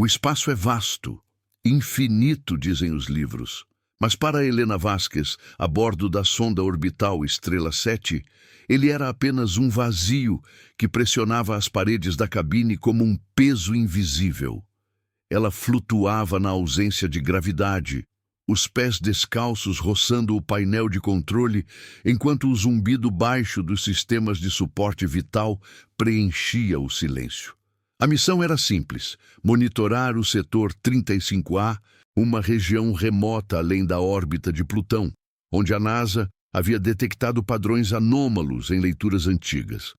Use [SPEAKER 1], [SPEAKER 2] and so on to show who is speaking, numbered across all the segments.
[SPEAKER 1] O espaço é vasto, infinito, dizem os livros. Mas para Helena Vasquez, a bordo da sonda orbital Estrela 7, ele era apenas um vazio que pressionava as paredes da cabine como um peso invisível. Ela flutuava na ausência de gravidade, os pés descalços roçando o painel de controle, enquanto o zumbido baixo dos sistemas de suporte vital preenchia o silêncio. A missão era simples: monitorar o setor 35A, uma região remota além da órbita de Plutão, onde a NASA havia detectado padrões anômalos em leituras antigas.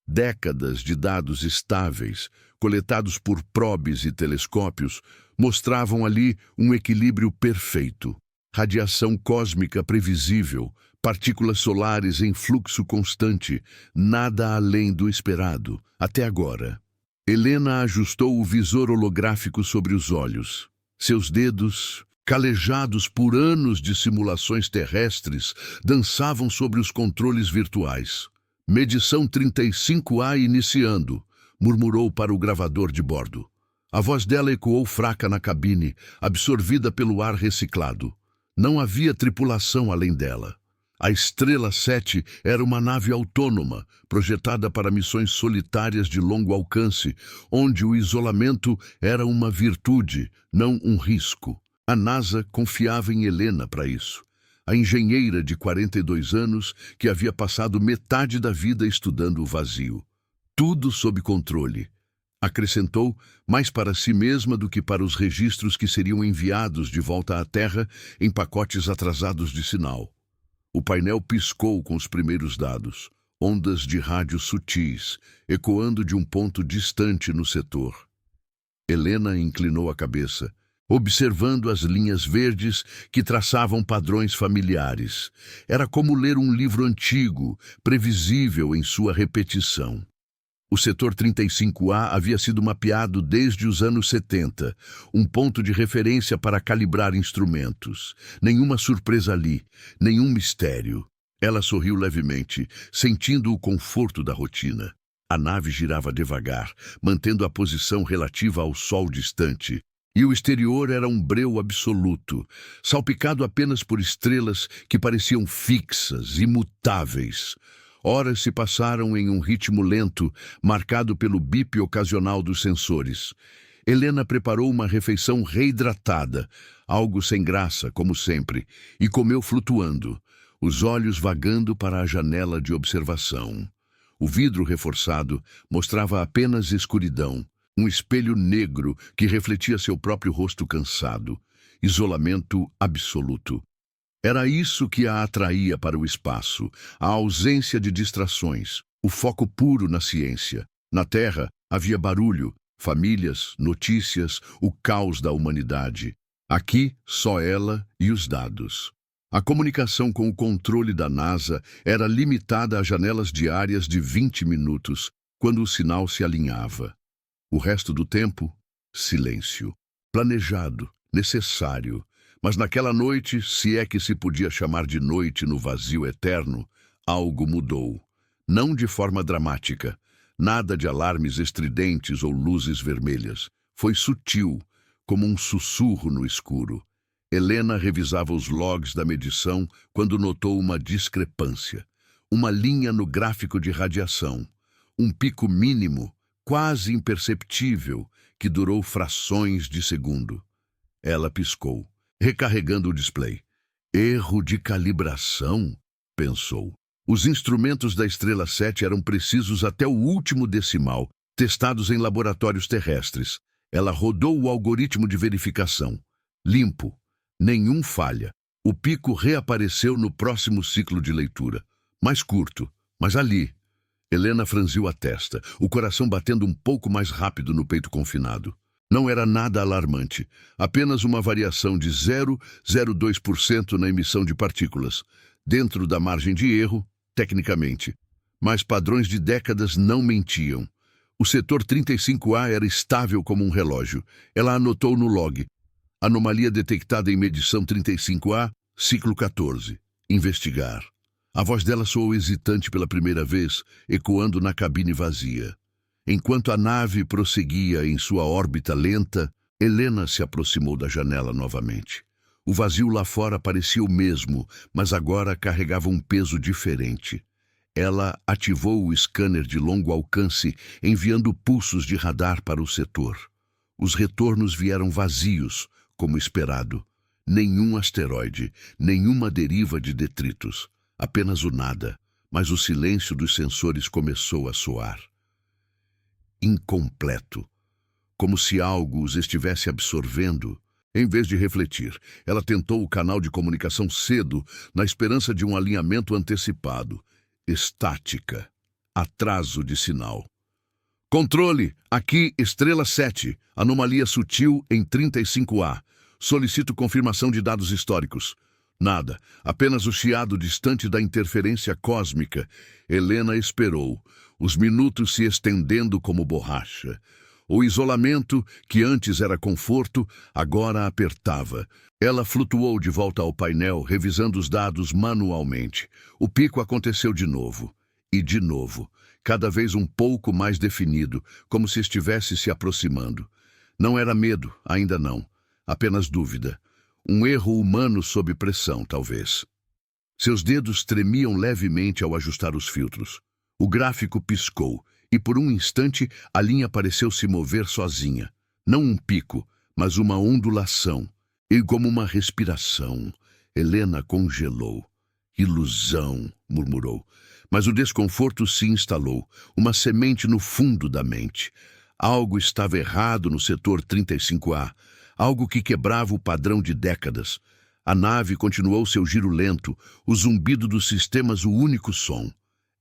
[SPEAKER 1] Décadas de dados estáveis, coletados por probes e telescópios, mostravam ali um equilíbrio perfeito. Radiação cósmica previsível, partículas solares em fluxo constante, nada além do esperado, até agora. Helena ajustou o visor holográfico sobre os olhos. Seus dedos, calejados por anos de simulações terrestres, dançavam sobre os controles virtuais. Medição 35A iniciando, murmurou para o gravador de bordo. A voz dela ecoou fraca na cabine, absorvida pelo ar reciclado. Não havia tripulação além dela. A Estrela 7 era uma nave autônoma, projetada para missões solitárias de longo alcance, onde o isolamento era uma virtude, não um risco. A NASA confiava em Helena para isso. A engenheira de 42 anos que havia passado metade da vida estudando o vazio. Tudo sob controle. Acrescentou, mais para si mesma do que para os registros que seriam enviados de volta à Terra em pacotes atrasados de sinal. O painel piscou com os primeiros dados, ondas de rádio sutis, ecoando de um ponto distante no setor. Helena inclinou a cabeça, observando as linhas verdes que traçavam padrões familiares. Era como ler um livro antigo, previsível em sua repetição. O setor 35A havia sido mapeado desde os anos 70, um ponto de referência para calibrar instrumentos. Nenhuma surpresa ali, nenhum mistério. Ela sorriu levemente, sentindo o conforto da rotina. A nave girava devagar, mantendo a posição relativa ao sol distante, e o exterior era um breu absoluto, salpicado apenas por estrelas que pareciam fixas, imutáveis. Horas se passaram em um ritmo lento, marcado pelo bip ocasional dos sensores. Helena preparou uma refeição reidratada, algo sem graça, como sempre, e comeu flutuando, os olhos vagando para a janela de observação. O vidro reforçado mostrava apenas escuridão, um espelho negro que refletia seu próprio rosto cansado. Isolamento absoluto. Era isso que a atraía para o espaço, a ausência de distrações, o foco puro na ciência. Na Terra havia barulho, famílias, notícias, o caos da humanidade. Aqui, só ela e os dados. A comunicação com o controle da NASA era limitada a janelas diárias de 20 minutos, quando o sinal se alinhava. O resto do tempo, silêncio. Planejado, necessário. Mas naquela noite, se é que se podia chamar de noite no vazio eterno, algo mudou. Não de forma dramática, nada de alarmes estridentes ou luzes vermelhas. Foi sutil, como um sussurro no escuro. Helena revisava os logs da medição quando notou uma discrepância. Uma linha no gráfico de radiação. Um pico mínimo, quase imperceptível, que durou frações de segundo. Ela piscou, recarregando o display. Erro de calibração, pensou. Os instrumentos da Estrela 7 eram precisos até o último decimal, testados em laboratórios terrestres. Ela rodou o algoritmo de verificação. Limpo. Nenhum falha. O pico reapareceu no próximo ciclo de leitura. Mais curto, mas ali. Helena franziu a testa, o coração batendo um pouco mais rápido no peito confinado. Não era nada alarmante, apenas uma variação de 0,02% na emissão de partículas, dentro da margem de erro, tecnicamente. Mas padrões de décadas não mentiam. O setor 35A era estável como um relógio. Ela anotou no log. Anomalia detectada em medição 35A, ciclo 14. Investigar. A voz dela soou hesitante pela primeira vez, ecoando na cabine vazia. Enquanto a nave prosseguia em sua órbita lenta, Helena se aproximou da janela novamente. O vazio lá fora parecia o mesmo, mas agora carregava um peso diferente. Ela ativou o scanner de longo alcance, enviando pulsos de radar para o setor. Os retornos vieram vazios, como esperado. Nenhum asteroide, nenhuma deriva de detritos. Apenas o nada, mas o silêncio dos sensores começou a soar. Incompleto. Como se algo os estivesse absorvendo. Em vez de refletir, ela tentou o canal de comunicação cedo, na esperança de um alinhamento antecipado. Estática. Atraso de sinal. Controle, aqui Estrela 7, anomalia sutil em 35A. Solicito confirmação de dados históricos. Nada, apenas o chiado distante da interferência cósmica. Helena esperou, os minutos se estendendo como borracha. O isolamento, que antes era conforto, agora apertava. Ela flutuou de volta ao painel, revisando os dados manualmente. O pico aconteceu de novo. E de novo, cada vez um pouco mais definido, como se estivesse se aproximando. Não era medo, ainda não. Apenas dúvida. Um erro humano sob pressão, talvez. Seus dedos tremiam levemente ao ajustar os filtros. O gráfico piscou, e por um instante a linha pareceu se mover sozinha. Não um pico, mas uma ondulação. E como uma respiração, Helena congelou. Ilusão, murmurou. Mas o desconforto se instalou, uma semente no fundo da mente. Algo estava errado no setor 35A, algo que quebrava o padrão de décadas. A nave continuou seu giro lento, o zumbido dos sistemas o único som.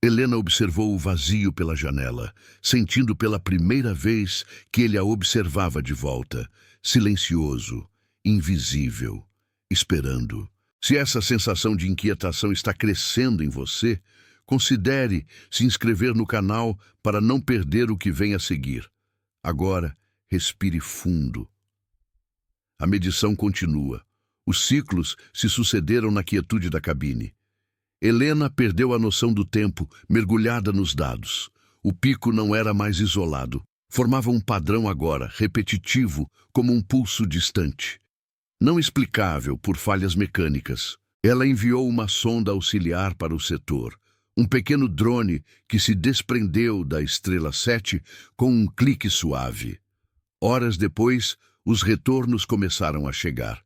[SPEAKER 1] Helena observou o vazio pela janela, sentindo pela primeira vez que ele a observava de volta, silencioso, invisível, esperando. Se essa sensação de inquietação está crescendo em você, considere se inscrever no canal para não perder o que vem a seguir. Agora, respire fundo. A medição continua. Os ciclos se sucederam na quietude da cabine. Helena perdeu a noção do tempo, mergulhada nos dados. O pico não era mais isolado. Formava um padrão agora, repetitivo, como um pulso distante. Não explicável por falhas mecânicas. Ela enviou uma sonda auxiliar para o setor. Um pequeno drone que se desprendeu da Estrela 7 com um clique suave. Horas depois, os retornos começaram a chegar.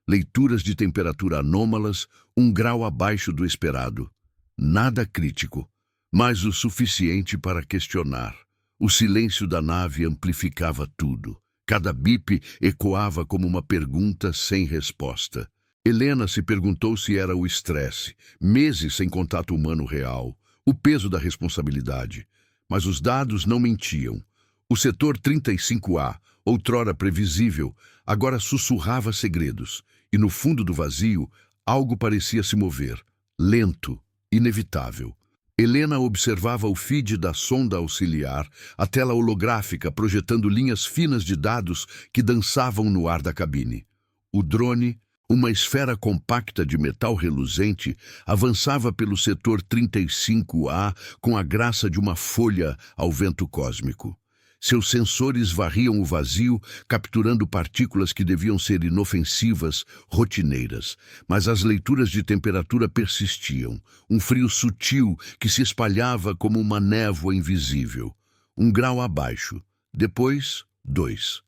[SPEAKER 1] Leituras de temperatura anômalas, 1 grau abaixo do esperado. Nada crítico, mas o suficiente para questionar. O silêncio da nave amplificava tudo. Cada bip ecoava como uma pergunta sem resposta. Helena se perguntou se era o estresse, meses sem contato humano real, o peso da responsabilidade. Mas os dados não mentiam. O setor 35A, outrora previsível, agora sussurrava segredos. E no fundo do vazio, algo parecia se mover, lento, inevitável. Helena observava o feed da sonda auxiliar, a tela holográfica projetando linhas finas de dados que dançavam no ar da cabine. O drone, uma esfera compacta de metal reluzente, avançava pelo setor 35A com a graça de uma folha ao vento cósmico. Seus sensores varriam o vazio, capturando partículas que deviam ser inofensivas, rotineiras. Mas as leituras de temperatura persistiam. Um frio sutil que se espalhava como uma névoa invisível. 1 grau abaixo. Depois, 2.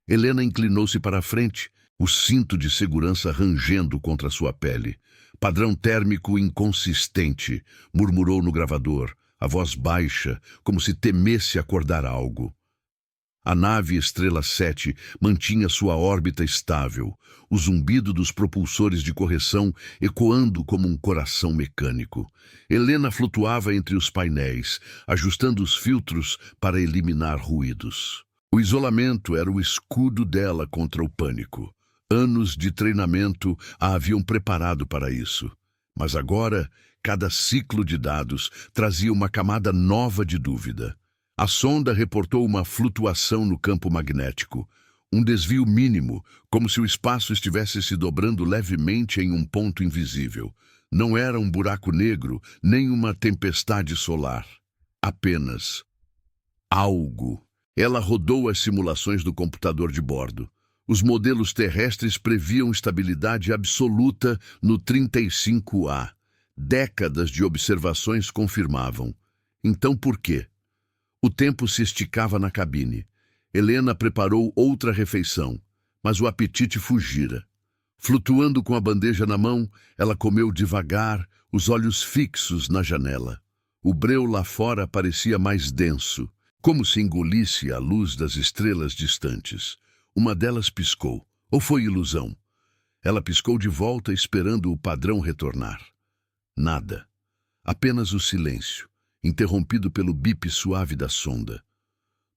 [SPEAKER 1] Helena inclinou-se para a frente, o cinto de segurança rangendo contra sua pele. Padrão térmico inconsistente, murmurou no gravador. A voz baixa, como se temesse acordar algo. A nave Estrela 7 mantinha sua órbita estável, o zumbido dos propulsores de correção ecoando como um coração mecânico. Helena flutuava entre os painéis, ajustando os filtros para eliminar ruídos. O isolamento era o escudo dela contra o pânico. Anos de treinamento a haviam preparado para isso. Mas agora, cada ciclo de dados trazia uma camada nova de dúvida. A sonda reportou uma flutuação no campo magnético, um desvio mínimo, como se o espaço estivesse se dobrando levemente em um ponto invisível. Não era um buraco negro, nem uma tempestade solar. Apenas algo. Ela rodou as simulações do computador de bordo. Os modelos terrestres previam estabilidade absoluta no 35A. Décadas de observações confirmavam. Então por quê? O tempo se esticava na cabine. Helena preparou outra refeição, mas o apetite fugira. Flutuando com a bandeja na mão, ela comeu devagar, os olhos fixos na janela. O breu lá fora parecia mais denso, como se engolisse a luz das estrelas distantes. Uma delas piscou. Ou foi ilusão? Ela piscou de volta, esperando o padrão retornar. Nada. Apenas o silêncio, interrompido pelo bip suave da sonda.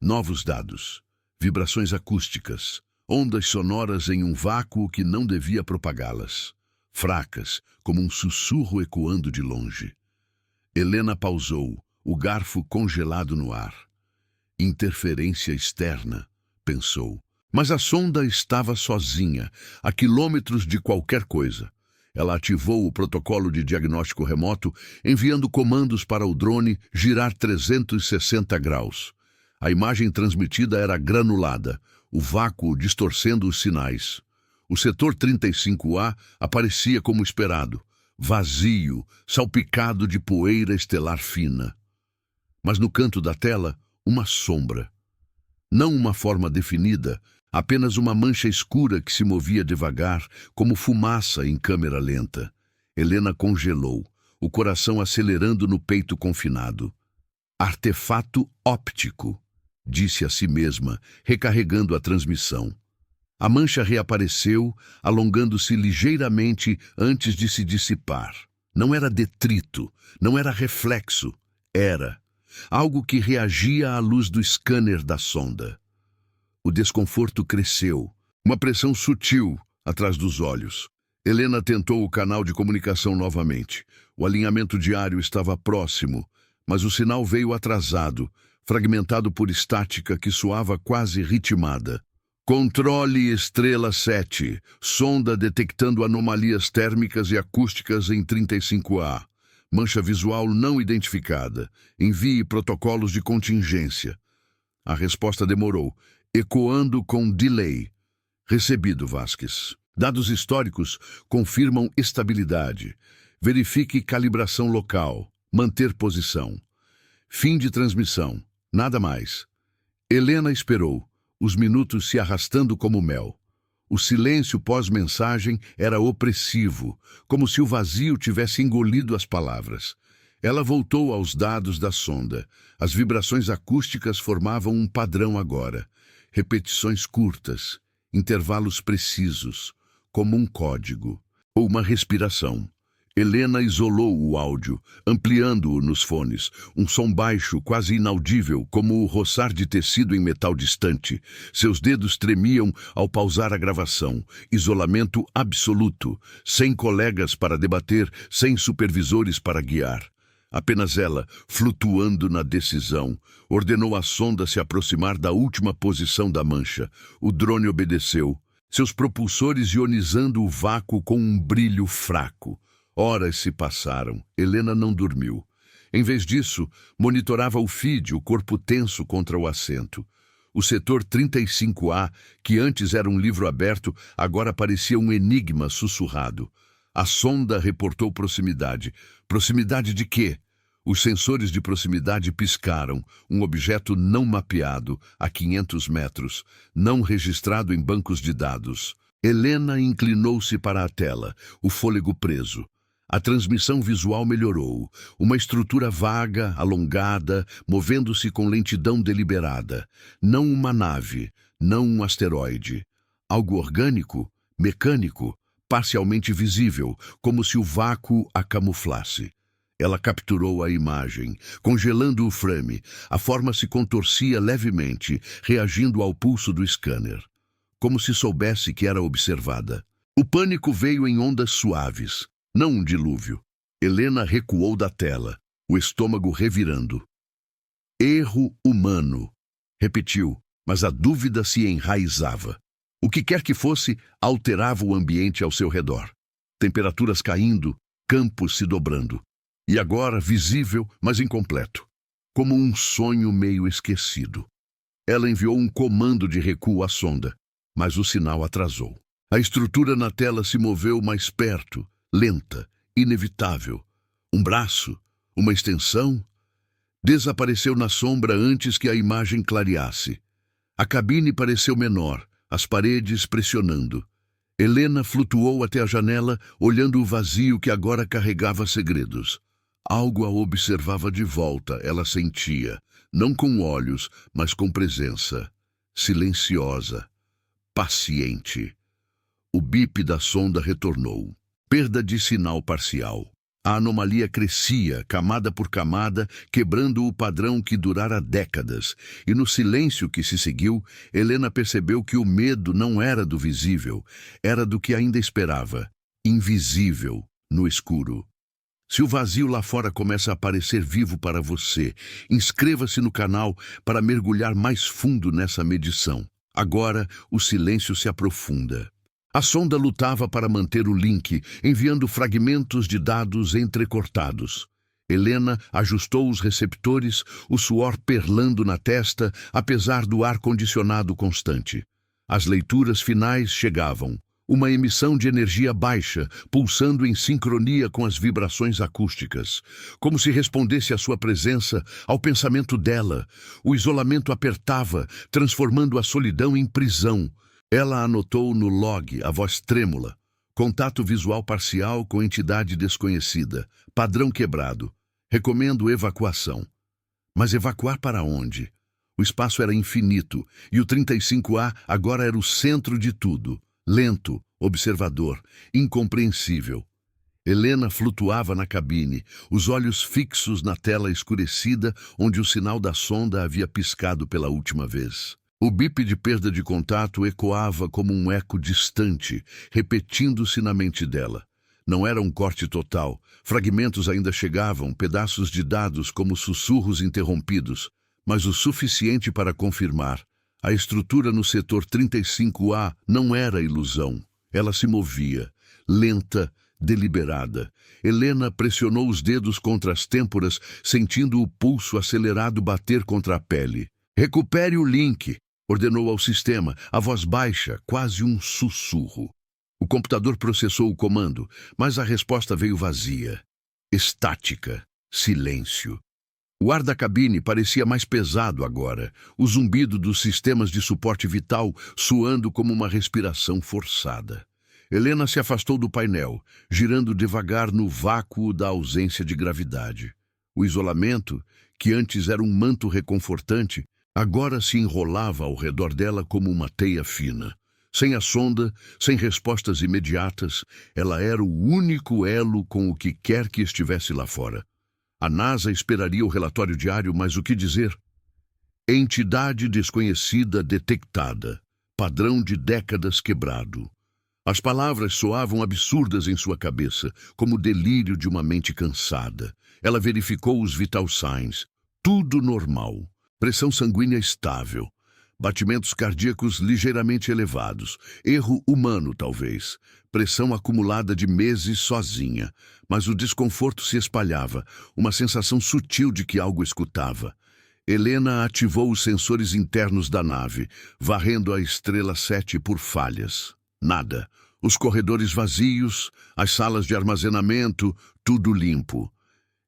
[SPEAKER 1] Novos dados. Vibrações acústicas. Ondas sonoras em um vácuo que não devia propagá-las. Fracas, como um sussurro ecoando de longe. Helena pausou, o garfo congelado no ar. Interferência externa, pensou. Mas a sonda estava sozinha, a quilômetros de qualquer coisa. Ela ativou o protocolo de diagnóstico remoto, enviando comandos para o drone girar 360 graus. A imagem transmitida era granulada, o vácuo distorcendo os sinais. O setor 35A aparecia como esperado, vazio, salpicado de poeira estelar fina. Mas no canto da tela, uma sombra. Não uma forma definida, apenas uma mancha escura que se movia devagar, como fumaça em câmera lenta. Helena congelou, o coração acelerando no peito confinado. Artefato óptico, disse a si mesma, recarregando a transmissão. A mancha reapareceu, alongando-se ligeiramente antes de se dissipar. Não era detrito, não era reflexo, era algo que reagia à luz do scanner da sonda. O desconforto cresceu, uma pressão sutil atrás dos olhos. Helena tentou o canal de comunicação novamente. O alinhamento diário estava próximo, mas o sinal veio atrasado, fragmentado por estática que soava quase ritmada. Controle Estrela 7, sonda detectando anomalias térmicas e acústicas em 35A. Mancha visual não identificada. Envie protocolos de contingência. A resposta demorou, ecoando com delay. Recebido, Vasquez. Dados históricos confirmam estabilidade. Verifique calibração local. Manter posição. Fim de transmissão. Nada mais. Helena esperou, os minutos se arrastando como mel. O silêncio pós-mensagem era opressivo, como se o vazio tivesse engolido as palavras. Ela voltou aos dados da sonda. As vibrações acústicas formavam um padrão agora. Repetições curtas, intervalos precisos, como um código, ou uma respiração. Helena isolou o áudio, ampliando-o nos fones, um som baixo, quase inaudível, como o roçar de tecido em metal distante. Seus dedos tremiam ao pausar a gravação. Isolamento absoluto, sem colegas para debater, sem supervisores para guiar. Apenas ela, flutuando na decisão, ordenou a sonda se aproximar da última posição da mancha. O drone obedeceu, seus propulsores ionizando o vácuo com um brilho fraco. Horas se passaram. Helena não dormiu. Em vez disso, monitorava o feed, o corpo tenso contra o assento. O setor 35A, que antes era um livro aberto, agora parecia um enigma sussurrado. A sonda reportou proximidade. Proximidade de quê? Os sensores de proximidade piscaram. Um objeto não mapeado, a 500 metros, não registrado em bancos de dados. Helena inclinou-se para a tela, o fôlego preso. A transmissão visual melhorou, uma estrutura vaga, alongada, movendo-se com lentidão deliberada. Não uma nave, não um asteroide. Algo orgânico, mecânico, parcialmente visível, como se o vácuo a camuflasse. Ela capturou a imagem, congelando o frame. A forma se contorcia levemente, reagindo ao pulso do scanner, como se soubesse que era observada. O pânico veio em ondas suaves. Não um dilúvio. Helena recuou da tela, o estômago revirando. Erro humano, repetiu, mas a dúvida se enraizava. O que quer que fosse, alterava o ambiente ao seu redor. Temperaturas caindo, campos se dobrando. E agora visível, mas incompleto. Como um sonho meio esquecido. Ela enviou um comando de recuo à sonda, mas o sinal atrasou. A estrutura na tela se moveu mais perto, lenta, inevitável. Um braço, uma extensão, desapareceu na sombra antes que a imagem clareasse. A cabine pareceu menor, as paredes pressionando. Helena flutuou até a janela, olhando o vazio que agora carregava segredos. Algo a observava de volta, ela sentia, não com olhos, mas com presença. Silenciosa, paciente. O bip da sonda retornou. Perda de sinal parcial. A anomalia crescia, camada por camada, quebrando o padrão que durara décadas. E no silêncio que se seguiu, Helena percebeu que o medo não era do visível, era do que ainda esperava. Invisível, no escuro. Se o vazio lá fora começa a aparecer vivo para você, inscreva-se no canal para mergulhar mais fundo nessa medição. Agora, o silêncio se aprofunda. A sonda lutava para manter o link, enviando fragmentos de dados entrecortados. Helena ajustou os receptores, o suor perlando na testa, apesar do ar-condicionado constante. As leituras finais chegavam. Uma emissão de energia baixa, pulsando em sincronia com as vibrações acústicas. Como se respondesse à sua presença, ao pensamento dela. O isolamento apertava, transformando a solidão em prisão. Ela anotou no log, a voz trêmula. Contato visual parcial com entidade desconhecida. Padrão quebrado. Recomendo evacuação. Mas evacuar para onde? O espaço era infinito, e o 35A agora era o centro de tudo. Lento, observador, incompreensível. Helena flutuava na cabine, os olhos fixos na tela escurecida onde o sinal da sonda havia piscado pela última vez. O bip de perda de contato ecoava como um eco distante, repetindo-se na mente dela. Não era um corte total. Fragmentos ainda chegavam, pedaços de dados como sussurros interrompidos, mas o suficiente para confirmar. A estrutura no setor 35A não era ilusão. Ela se movia, lenta, deliberada. Helena pressionou os dedos contra as têmporas, sentindo o pulso acelerado bater contra a pele. "Recupere o link", ordenou ao sistema, a voz baixa, quase um sussurro. O computador processou o comando, mas a resposta veio vazia. Estática. Silêncio. O ar da cabine parecia mais pesado agora, o zumbido dos sistemas de suporte vital soando como uma respiração forçada. Helena se afastou do painel, girando devagar no vácuo da ausência de gravidade. O isolamento, que antes era um manto reconfortante, agora se enrolava ao redor dela como uma teia fina. Sem a sonda, sem respostas imediatas, ela era o único elo com o que quer que estivesse lá fora. A NASA esperaria o relatório diário, mas o que dizer? Entidade desconhecida detectada. Padrão de décadas quebrado. As palavras soavam absurdas em sua cabeça, como o delírio de uma mente cansada. Ela verificou os vital signs. Tudo normal. Pressão sanguínea estável. Batimentos cardíacos ligeiramente elevados. Erro humano, talvez. Pressão acumulada de meses sozinha. Mas o desconforto se espalhava, uma sensação sutil de que algo escutava. Helena ativou os sensores internos da nave, varrendo a Estrela 7 por falhas. Nada. Os corredores vazios, as salas de armazenamento, tudo limpo.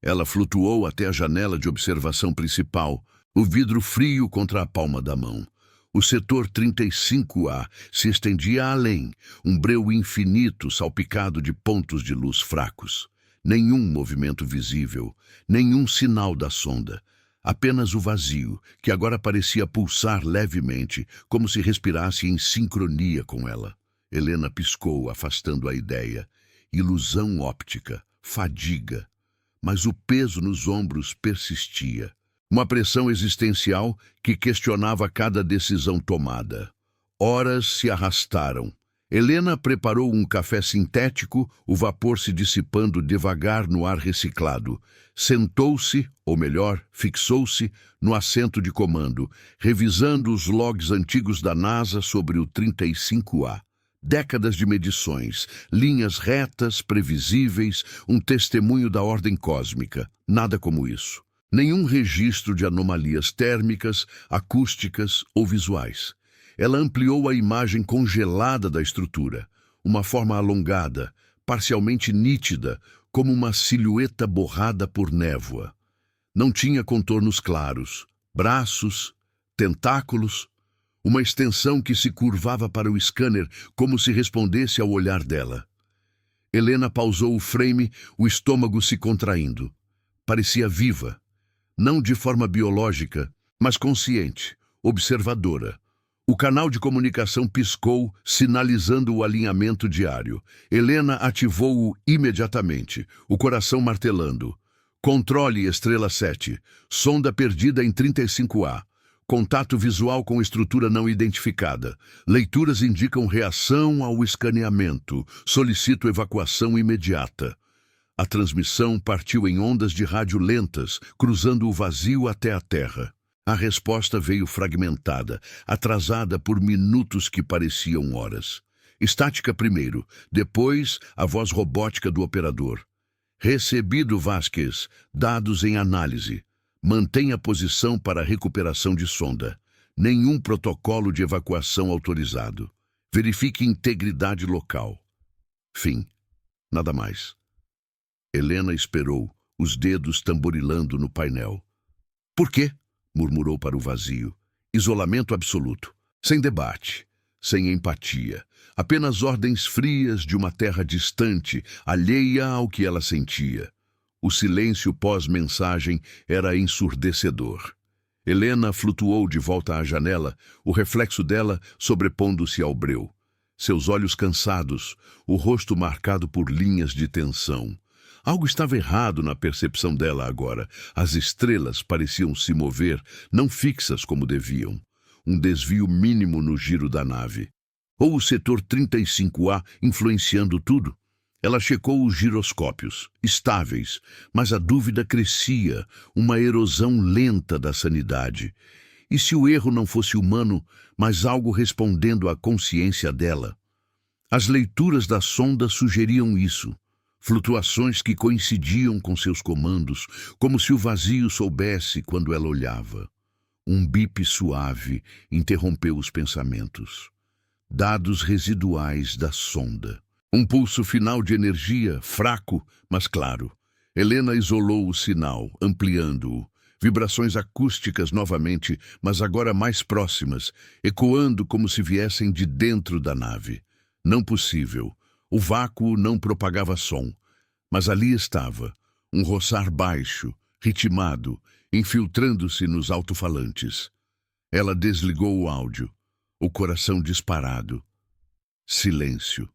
[SPEAKER 1] Ela flutuou até a janela de observação principal, o vidro frio contra a palma da mão. O setor 35A se estendia além, um breu infinito salpicado de pontos de luz fracos. Nenhum movimento visível, nenhum sinal da sonda. Apenas o vazio, que agora parecia pulsar levemente, como se respirasse em sincronia com ela. Helena piscou, afastando a ideia. Ilusão óptica, fadiga. Mas o peso nos ombros persistia. Uma pressão existencial que questionava cada decisão tomada. Horas se arrastaram. Helena preparou um café sintético, o vapor se dissipando devagar no ar reciclado. Sentou-se, ou melhor, fixou-se, no assento de comando, revisando os logs antigos da NASA sobre o 35A. Décadas de medições, linhas retas, previsíveis, um testemunho da ordem cósmica. Nada como isso. Nenhum registro de anomalias térmicas, acústicas ou visuais. Ela ampliou a imagem congelada da estrutura, uma forma alongada, parcialmente nítida, como uma silhueta borrada por névoa. Não tinha contornos claros, braços, tentáculos, uma extensão que se curvava para o scanner como se respondesse ao olhar dela. Helena pausou o frame, o estômago se contraindo. Parecia viva, não de forma biológica, mas consciente, observadora. O canal de comunicação piscou, sinalizando o alinhamento diário. Helena ativou-o imediatamente, o coração martelando. Controle Estrela 7. Sonda perdida em 35A. Contato visual com estrutura não identificada. Leituras indicam reação ao escaneamento. Solicito evacuação imediata. A transmissão partiu em ondas de rádio lentas, cruzando o vazio até a Terra. A resposta veio fragmentada, atrasada por minutos que pareciam horas. Estática primeiro, depois a voz robótica do operador. Recebido, Vasquez. Dados em análise. Mantenha posição para recuperação de sonda. Nenhum protocolo de evacuação autorizado. Verifique integridade local. Fim. Nada mais. Helena esperou, os dedos tamborilando no painel. Por quê? Murmurou para o vazio. Isolamento absoluto. Sem debate. Sem empatia. Apenas ordens frias de uma terra distante, alheia ao que ela sentia. O silêncio pós-mensagem era ensurdecedor. Helena flutuou de volta à janela, o reflexo dela sobrepondo-se ao breu. Seus olhos cansados, o rosto marcado por linhas de tensão. Algo estava errado na percepção dela agora. As estrelas pareciam se mover, não fixas como deviam. Um desvio mínimo no giro da nave. Ou o setor 35A influenciando tudo? Ela checou os giroscópios, estáveis, mas a dúvida crescia, uma erosão lenta da sanidade. E se o erro não fosse humano, mas algo respondendo à consciência dela? As leituras da sonda sugeriam isso. Flutuações que coincidiam com seus comandos, como se o vazio soubesse quando ela olhava. Um bip suave interrompeu os pensamentos. Dados residuais da sonda. Um pulso final de energia, fraco, mas claro. Helena isolou o sinal, ampliando-o. Vibrações acústicas novamente, mas agora mais próximas, ecoando como se viessem de dentro da nave. Não possível. O vácuo não propagava som, mas ali estava, um roçar baixo, ritmado, infiltrando-se nos alto-falantes. Ela desligou o áudio, o coração disparado. Silêncio.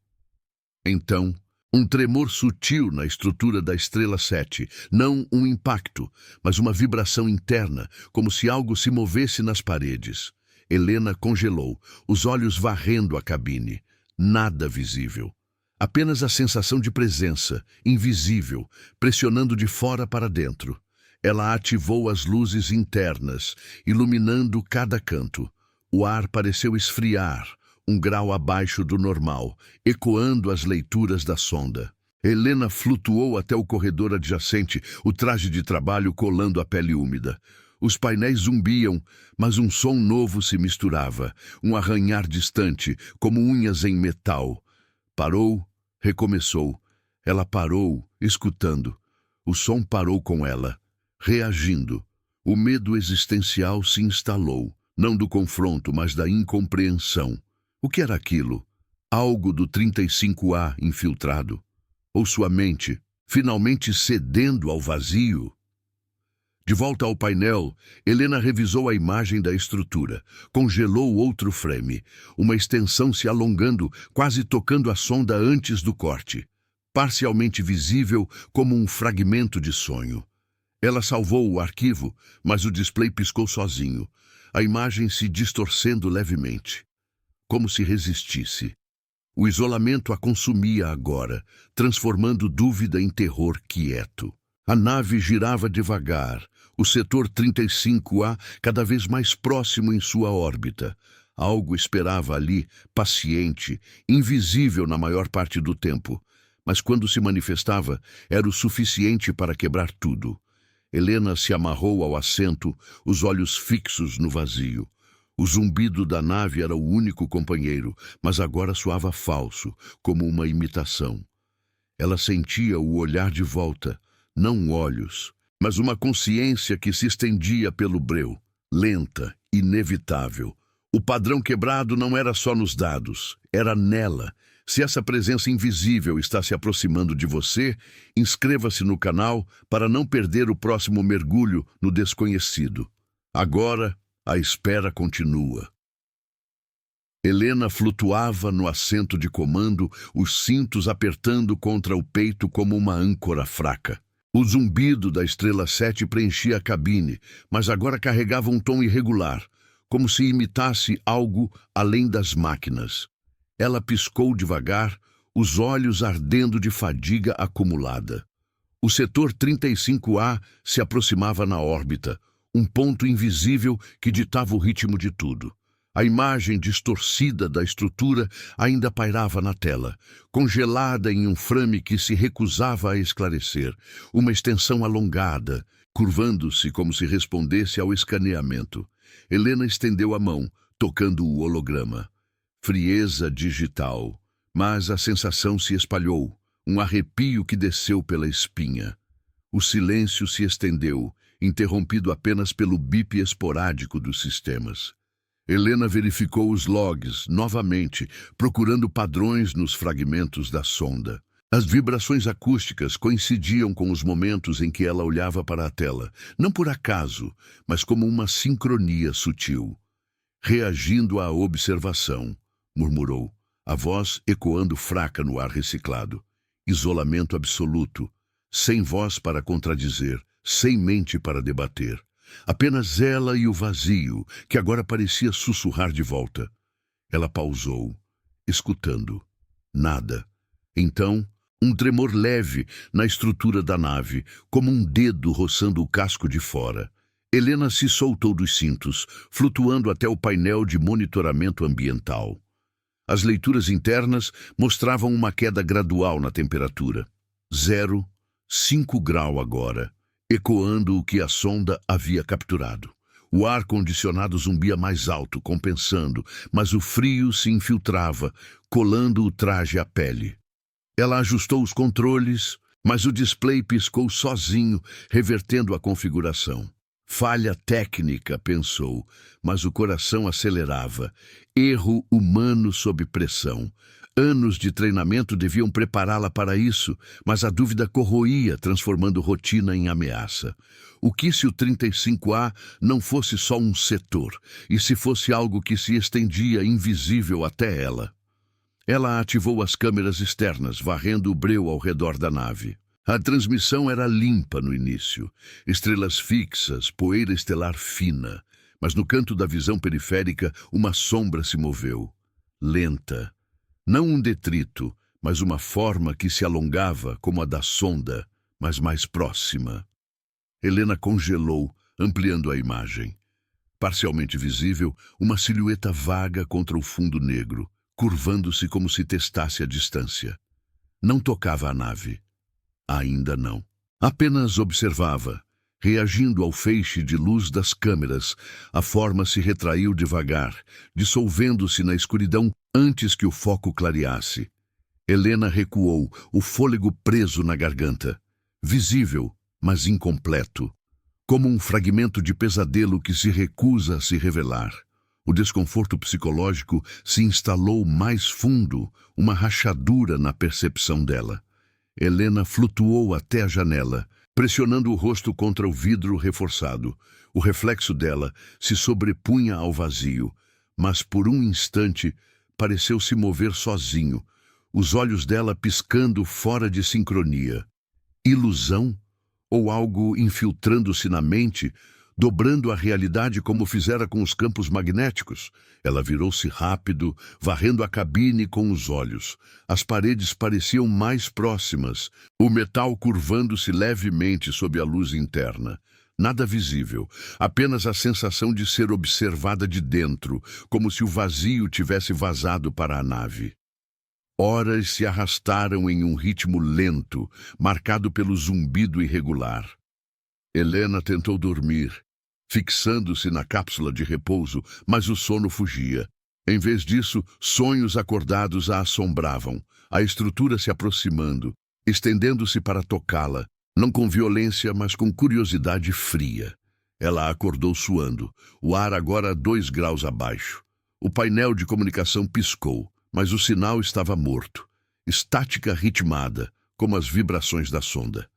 [SPEAKER 1] Então, um tremor sutil na estrutura da Estrela 7, não um impacto, mas uma vibração interna, como se algo se movesse nas paredes. Helena congelou, os olhos varrendo a cabine. Nada visível. Apenas a sensação de presença, invisível, pressionando de fora para dentro. Ela ativou as luzes internas, iluminando cada canto. O ar pareceu esfriar, um grau abaixo do normal, ecoando as leituras da sonda. Helena flutuou até o corredor adjacente, o traje de trabalho colando a pele úmida. Os painéis zumbiam, mas um som novo se misturava, um arranhar distante, como unhas em metal. Parou, recomeçou. Ela parou, escutando. O som parou com ela, reagindo. O medo existencial se instalou, não do confronto, mas da incompreensão. O que era aquilo? Algo do 35A infiltrado? Ou sua mente, finalmente cedendo ao vazio? De volta ao painel, Helena revisou a imagem da estrutura. Congelou outro frame, uma extensão se alongando, quase tocando a sonda antes do corte. Parcialmente visível como um fragmento de sonho. Ela salvou o arquivo, mas o display piscou sozinho. A imagem se distorcendo levemente. Como se resistisse. O isolamento a consumia agora, transformando dúvida em terror quieto. A nave girava devagar, o setor 35A cada vez mais próximo em sua órbita. Algo esperava ali, paciente, invisível na maior parte do tempo, mas quando se manifestava, era o suficiente para quebrar tudo. Helena se amarrou ao assento, os olhos fixos no vazio. O zumbido da nave era o único companheiro, mas agora soava falso, como uma imitação. Ela sentia o olhar de volta, não olhos, mas uma consciência que se estendia pelo breu, lenta, inevitável. O padrão quebrado não era só nos dados, era nela. Se essa presença invisível está se aproximando de você, inscreva-se no canal para não perder o próximo mergulho no desconhecido. Agora, a espera continua. Helena flutuava no assento de comando, os cintos apertando contra o peito como uma âncora fraca. O zumbido da Estrela 7 preenchia a cabine, mas agora carregava um tom irregular, como se imitasse algo além das máquinas. Ela piscou devagar, os olhos ardendo de fadiga acumulada. O setor 35A se aproximava na órbita, um ponto invisível que ditava o ritmo de tudo. A imagem distorcida da estrutura ainda pairava na tela, congelada em um frame que se recusava a esclarecer, uma extensão alongada, curvando-se como se respondesse ao escaneamento. Helena estendeu a mão, tocando o holograma. Frieza digital, mas a sensação se espalhou, um arrepio que desceu pela espinha. O silêncio se estendeu, interrompido apenas pelo bip esporádico dos sistemas. Helena verificou os logs novamente, procurando padrões nos fragmentos da sonda. As vibrações acústicas coincidiam com os momentos em que ela olhava para a tela, não por acaso, mas como uma sincronia sutil. Reagindo à observação, murmurou, a voz ecoando fraca no ar reciclado. Isolamento absoluto, sem voz para contradizer, sem mente para debater. Apenas ela e o vazio, que agora parecia sussurrar de volta. Ela pausou, escutando. Nada. Então, um tremor leve na estrutura da nave, como um dedo roçando o casco de fora. Helena se soltou dos cintos, flutuando até o painel de monitoramento ambiental. As leituras internas mostravam uma queda gradual na temperatura. 0,5 grau agora, ecoando o que a sonda havia capturado. O ar-condicionado zumbia mais alto, compensando, mas o frio se infiltrava, colando o traje à pele. Ela ajustou os controles, mas o display piscou sozinho, revertendo a configuração. Falha técnica, pensou, mas o coração acelerava. Erro humano sob pressão. Anos de treinamento deviam prepará-la para isso, mas a dúvida corroía, transformando rotina em ameaça. O que se o 35A não fosse só um setor, e se fosse algo que se estendia invisível até ela? Ela ativou as câmeras externas, varrendo o breu ao redor da nave. A transmissão era limpa no início, estrelas fixas, poeira estelar fina, mas no canto da visão periférica uma sombra se moveu, lenta. Não um detrito, mas uma forma que se alongava como a da sonda, mas mais próxima. Helena congelou, ampliando a imagem. Parcialmente visível, uma silhueta vaga contra o fundo negro, curvando-se como se testasse a distância. Não tocava a nave. Ainda não. Apenas observava. Reagindo ao feixe de luz das câmeras, a forma se retraiu devagar, dissolvendo-se na escuridão antes que o foco clareasse. Helena recuou, o fôlego preso na garganta. Visível, mas incompleto. Como um fragmento de pesadelo que se recusa a se revelar. O desconforto psicológico se instalou mais fundo, uma rachadura na percepção dela. Helena flutuou até a janela, pressionando o rosto contra o vidro reforçado. O reflexo dela se sobrepunha ao vazio, mas por um instante pareceu se mover sozinho, os olhos dela piscando fora de sincronia. Ilusão? Ou algo infiltrando-se na mente, dobrando a realidade como fizera com os campos magnéticos? Ela virou-se rápido, varrendo a cabine com os olhos. As paredes pareciam mais próximas, o metal curvando-se levemente sob a luz interna. Nada visível, apenas a sensação de ser observada de dentro, como se o vazio tivesse vazado para a nave. Horas se arrastaram em um ritmo lento, marcado pelo zumbido irregular. Helena tentou dormir, fixando-se na cápsula de repouso, mas o sono fugia. Em vez disso, sonhos acordados a assombravam, a estrutura se aproximando, estendendo-se para tocá-la, não com violência, mas com curiosidade fria. Ela acordou suando, o ar agora 2 graus abaixo. O painel de comunicação piscou, mas o sinal estava morto. Estática ritmada, como as vibrações da sonda.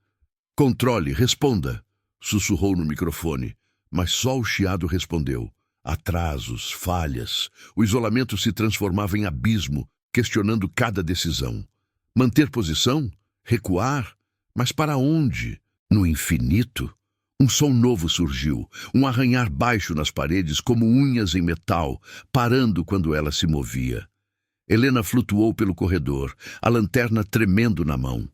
[SPEAKER 1] "Controle, responda", sussurrou no microfone, mas só o chiado respondeu. Atrasos, falhas. O isolamento se transformava em abismo, questionando cada decisão. Manter posição? Recuar? Mas para onde? No infinito? Um som novo surgiu, um arranhar baixo nas paredes como unhas em metal, parando quando ela se movia. Helena flutuou pelo corredor, a lanterna tremendo na mão.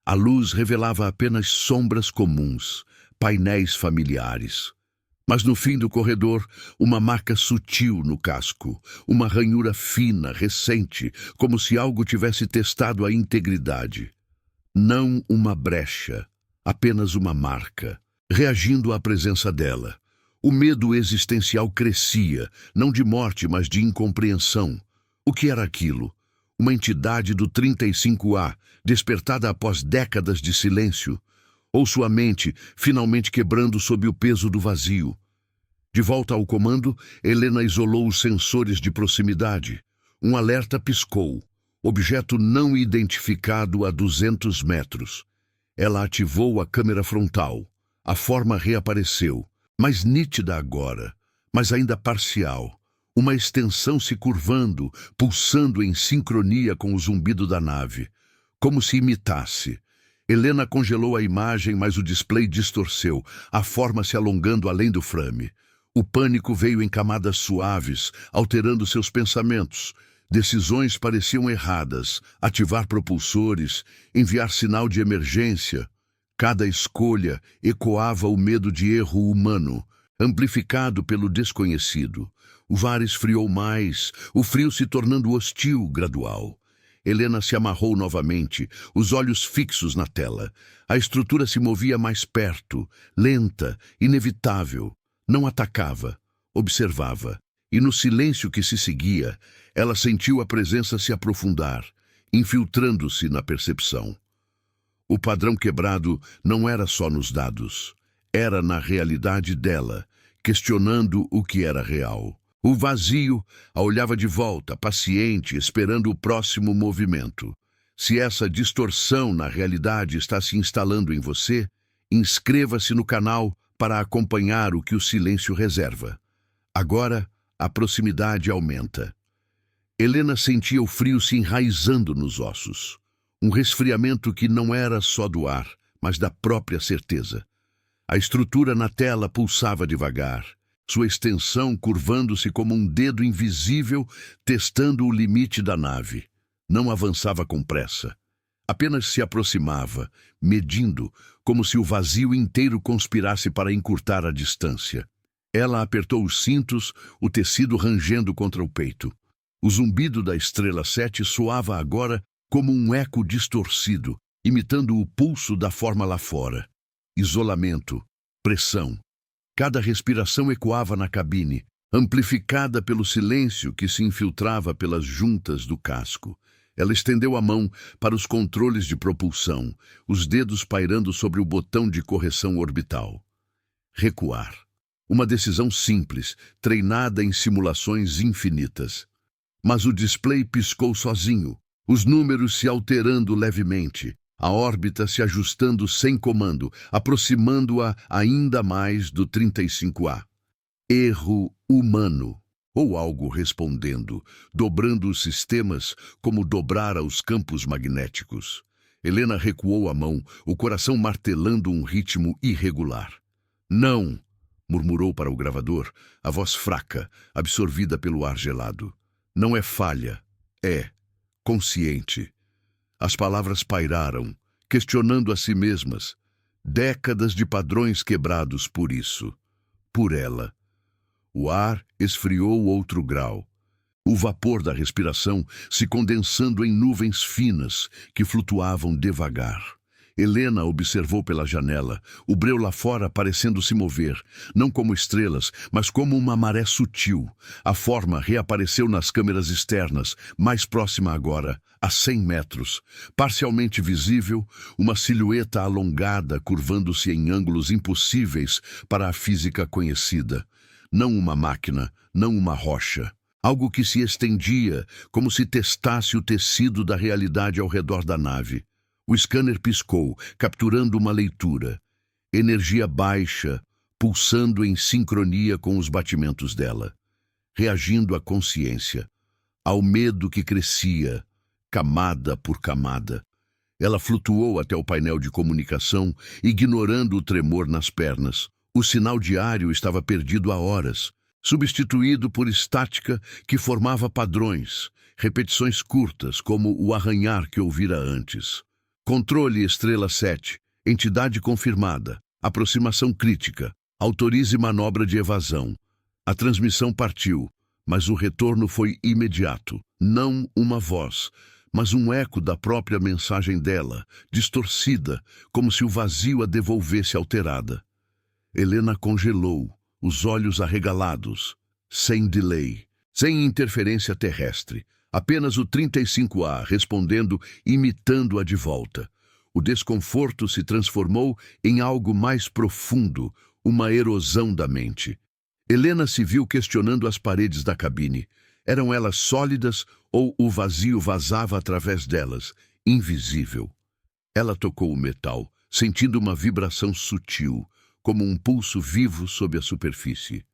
[SPEAKER 1] A luz revelava apenas sombras comuns, painéis familiares. Mas no fim do corredor, uma marca sutil no casco, uma ranhura fina, recente, como se algo tivesse testado a integridade. Não uma brecha, apenas uma marca, reagindo à presença dela. O medo existencial crescia, não de morte, mas de incompreensão. O que era aquilo? Uma entidade do 35A, despertada após décadas de silêncio, ou sua mente finalmente quebrando sob o peso do vazio. De volta ao comando, Helena isolou os sensores de proximidade. Um alerta piscou. Objeto não identificado a 200 metros. Ela ativou a câmera frontal. A forma reapareceu, mais nítida agora, mas ainda parcial. Uma extensão se curvando, pulsando em sincronia com o zumbido da nave, como se imitasse. Helena congelou a imagem, mas o display distorceu, a forma se alongando além do frame. O pânico veio em camadas suaves, alterando seus pensamentos. Decisões pareciam erradas, ativar propulsores, enviar sinal de emergência. Cada escolha ecoava o medo de erro humano, amplificado pelo desconhecido. O VAR esfriou mais, o frio se tornando hostil, gradual. Helena se amarrou novamente, os olhos fixos na tela. A estrutura se movia mais perto, lenta, inevitável. Não atacava, observava. E no silêncio que se seguia, ela sentiu a presença se aprofundar, infiltrando-se na percepção. O padrão quebrado não era só nos dados, era na realidade dela, questionando o que era real. O vazio a olhava de volta, paciente, esperando o próximo movimento. Se essa distorção na realidade está se instalando em você, inscreva-se no canal para acompanhar o que o silêncio reserva. Agora, a proximidade aumenta. Helena sentia o frio se enraizando nos ossos. Um resfriamento que não era só do ar, mas da própria certeza. A estrutura na tela pulsava devagar, sua extensão curvando-se como um dedo invisível, testando o limite da nave. Não avançava com pressa. Apenas se aproximava, medindo, como se o vazio inteiro conspirasse para encurtar a distância. Ela apertou os cintos, o tecido rangendo contra o peito. O zumbido da Estrela 7 soava agora como um eco distorcido, imitando o pulso da forma lá fora. Isolamento, pressão. Cada respiração ecoava na cabine, amplificada pelo silêncio que se infiltrava pelas juntas do casco. Ela estendeu a mão para os controles de propulsão, os dedos pairando sobre o botão de correção orbital. Recuar. Uma decisão simples, treinada em simulações infinitas. Mas o display piscou sozinho, os números se alterando levemente, a órbita se ajustando sem comando, aproximando-a ainda mais do 35A. Erro humano. Ou algo respondendo, dobrando os sistemas como dobrara os campos magnéticos. Helena recuou a mão, o coração martelando um ritmo irregular. "Não!", murmurou para o gravador, a voz fraca, absorvida pelo ar gelado. "Não é falha, é consciente." As palavras pairaram, questionando a si mesmas. Décadas de padrões quebrados por isso, por ela. O ar esfriou outro grau. O vapor da respiração se condensando em nuvens finas que flutuavam devagar. Helena observou pela janela, o breu lá fora parecendo se mover, não como estrelas, mas como uma maré sutil. A forma reapareceu nas câmeras externas, mais próxima agora, a 100 metros. Parcialmente visível, uma silhueta alongada curvando-se em ângulos impossíveis para a física conhecida. Não uma máquina, não uma rocha. Algo que se estendia, como se testasse o tecido da realidade ao redor da nave. O scanner piscou, capturando uma leitura. Energia baixa, pulsando em sincronia com os batimentos dela. Reagindo à consciência, ao medo que crescia, camada por camada. Ela flutuou até o painel de comunicação, ignorando o tremor nas pernas. O sinal diário estava perdido há horas, substituído por estática que formava padrões, repetições curtas, como o arranhar que ouvira antes. Controle Estrela 7, entidade confirmada, aproximação crítica, autorize manobra de evasão. A transmissão partiu, mas o retorno foi imediato. Não uma voz, mas um eco da própria mensagem dela, distorcida, como se o vazio a devolvesse alterada. Helena congelou, os olhos arregalados, sem delay, sem interferência terrestre. Apenas o 35A respondendo, imitando-a de volta. O desconforto se transformou em algo mais profundo, uma erosão da mente. Helena se viu questionando as paredes da cabine. Eram elas sólidas ou o vazio vazava através delas, invisível? Ela tocou o metal, sentindo uma vibração sutil, como um pulso vivo sob a superfície.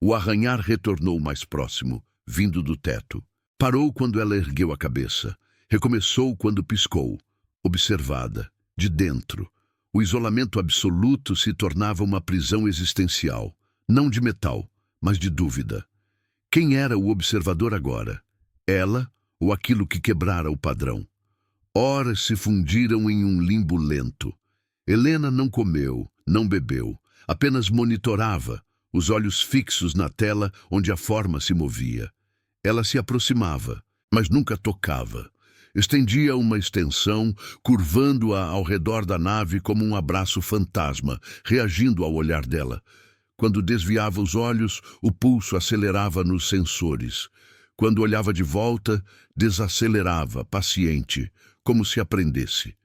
[SPEAKER 1] O arranhar retornou mais próximo, vindo do teto. Parou quando ela ergueu a cabeça. Recomeçou quando piscou. Observada, de dentro. O isolamento absoluto se tornava uma prisão existencial. Não de metal, mas de dúvida. Quem era o observador agora? Ela ou aquilo que quebrara o padrão? Horas se fundiram em um limbo lento. Helena não comeu, não bebeu. Apenas monitorava, os olhos fixos na tela onde a forma se movia. Ela se aproximava, mas nunca tocava. Estendia uma extensão, curvando-a ao redor da nave como um abraço fantasma, reagindo ao olhar dela. Quando desviava os olhos, o pulso acelerava nos sensores. Quando olhava de volta, desacelerava, paciente, como se aprendesse.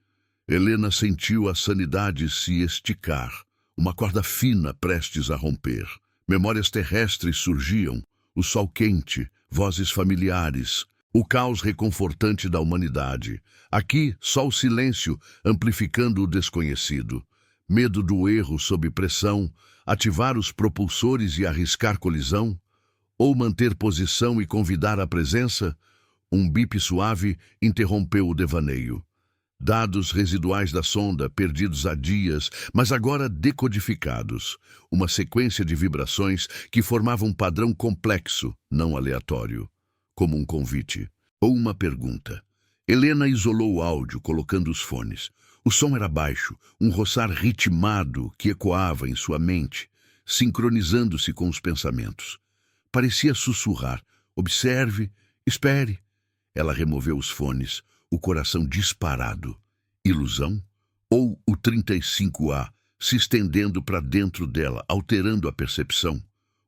[SPEAKER 1] Helena sentiu a sanidade se esticar, uma corda fina prestes a romper. Memórias terrestres surgiam, o sol quente, vozes familiares, o caos reconfortante da humanidade. Aqui, só o silêncio, amplificando o desconhecido. Medo do erro sob pressão, ativar os propulsores e arriscar colisão? Ou manter posição e convidar a presença? Um bip suave interrompeu o devaneio. Dados residuais da sonda, perdidos há dias, mas agora decodificados. Uma sequência de vibrações que formavam um padrão complexo, não aleatório. Como um convite. Ou uma pergunta. Helena isolou o áudio, colocando os fones. O som era baixo, um roçar ritmado que ecoava em sua mente, sincronizando-se com os pensamentos. Parecia sussurrar. Observe, espere. Ela removeu os fones, o coração disparado. Ilusão? Ou o 35A se estendendo para dentro dela, alterando a percepção?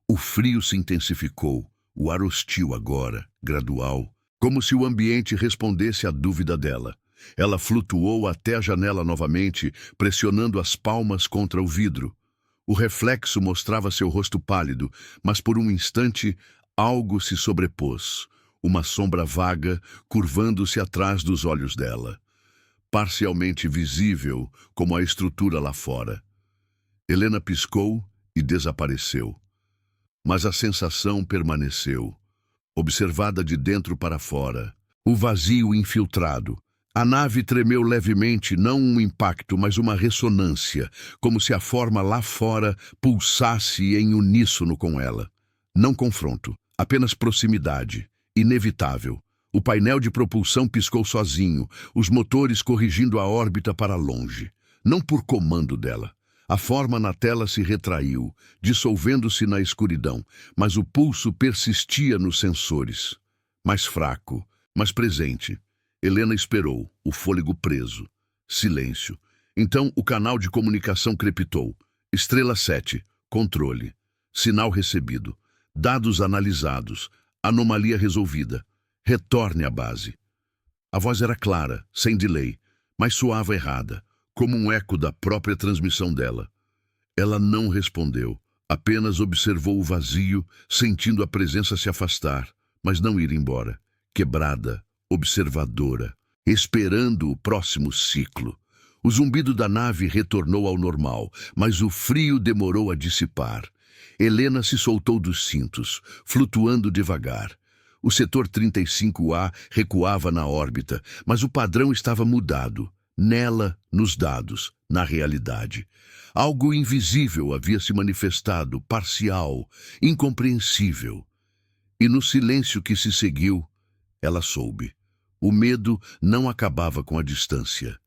[SPEAKER 1] O frio se intensificou, o ar hostil agora, gradual, como se o ambiente respondesse à dúvida dela. Ela flutuou até a janela novamente, pressionando as palmas contra o vidro. O reflexo mostrava seu rosto pálido, mas por um instante algo se sobrepôs. Uma sombra vaga, curvando-se atrás dos olhos dela. Parcialmente visível, como a estrutura lá fora. Helena piscou e desapareceu. Mas a sensação permaneceu, observada de dentro para fora. O vazio infiltrado. A nave tremeu levemente, não um impacto, mas uma ressonância, como se a forma lá fora pulsasse em uníssono com ela. Não confronto, apenas proximidade. Inevitável. O painel de propulsão piscou sozinho, os motores corrigindo a órbita para longe. Não por comando dela. A forma na tela se retraiu, dissolvendo-se na escuridão, mas o pulso persistia nos sensores. Mais fraco, mas presente. Helena esperou, o fôlego preso. Silêncio. Então o canal de comunicação crepitou. Estrela 7, controle. Sinal recebido. Dados analisados. Anomalia resolvida. Retorne à base. A voz era clara, sem delay, mas soava errada, como um eco da própria transmissão dela. Ela não respondeu, apenas observou o vazio, sentindo a presença se afastar, mas não ir embora. Quebrada, observadora, esperando o próximo ciclo. O zumbido da nave retornou ao normal, mas o frio demorou a dissipar. Helena se soltou dos cintos, flutuando devagar. O setor 35A recuava na órbita, mas o padrão estava mudado. Nela, nos dados, na realidade. Algo invisível havia se manifestado, parcial, incompreensível. E no silêncio que se seguiu, ela soube. O medo não acabava com a distância.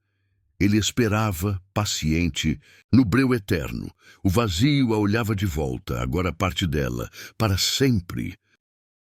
[SPEAKER 1] Ele esperava, paciente, no breu eterno. O vazio a olhava de volta, agora parte dela, para sempre.